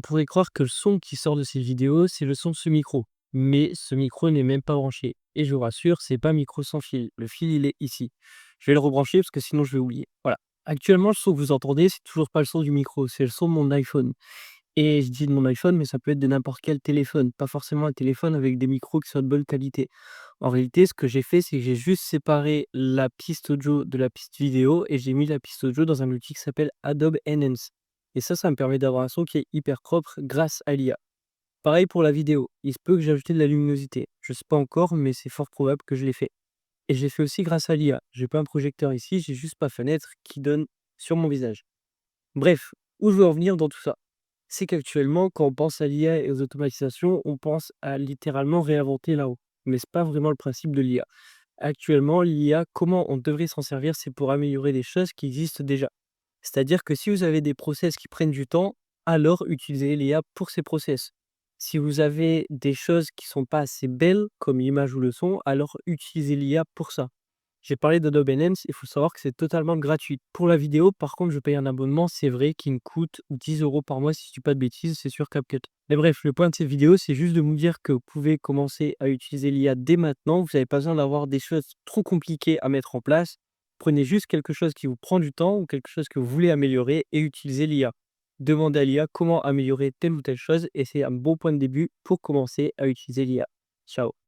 On pourrait croire que le son qui sort de ces vidéos, c'est le son de ce micro. Mais ce micro n'est même pas branché. Et je vous rassure, c'est pas un micro sans fil. Le fil, il est ici. Je vais le rebrancher parce que sinon je vais oublier. Voilà. Actuellement, le son que vous entendez, c'est toujours pas le son du micro, c'est le son de mon iPhone. Et je dis de mon iPhone, mais ça peut être de n'importe quel téléphone, pas forcément un téléphone avec des micros qui sont de bonne qualité. En réalité, ce que j'ai fait, c'est que j'ai juste séparé la piste audio de la piste vidéo et j'ai mis la piste audio dans un outil qui s'appelle Adobe Enhance. Et ça me permet d'avoir un son qui est hyper propre grâce à l'IA. Pareil pour la vidéo, il se peut que j'ai ajouté de la luminosité. Je sais pas encore, mais c'est fort probable que je l'ai fait. Et je l'ai fait aussi grâce à l'IA. J'ai pas un projecteur ici, j'ai juste ma fenêtre qui donne sur mon visage. Bref, où je veux en venir dans tout ça? C'est qu'actuellement, quand on pense à l'IA et aux automatisations, on pense à littéralement réinventer là-haut. Mais c'est pas vraiment le principe de l'IA. Actuellement, l'IA, comment on devrait s'en servir, c'est pour améliorer des choses qui existent déjà. C'est-à-dire que si vous avez des process qui prennent du temps, alors utilisez l'IA pour ces process. Si vous avez des choses qui sont pas assez belles, comme l'image ou le son, alors utilisez l'IA pour ça. J'ai parlé d'Adobe Enhance, il faut savoir que c'est totalement gratuit. Pour la vidéo, par contre, je paye un abonnement, c'est vrai, qui me coûte 10 € par mois, si je dis pas de bêtises, c'est sur CapCut. Mais bref, le point de cette vidéo, c'est juste de vous dire que vous pouvez commencer à utiliser l'IA dès maintenant. Vous n'avez pas besoin d'avoir des choses trop compliquées à mettre en place. Prenez juste quelque chose qui vous prend du temps ou quelque chose que vous voulez améliorer et utilisez l'IA. Demandez à l'IA comment améliorer telle ou telle chose et c'est un bon point de début pour commencer à utiliser l'IA. Ciao.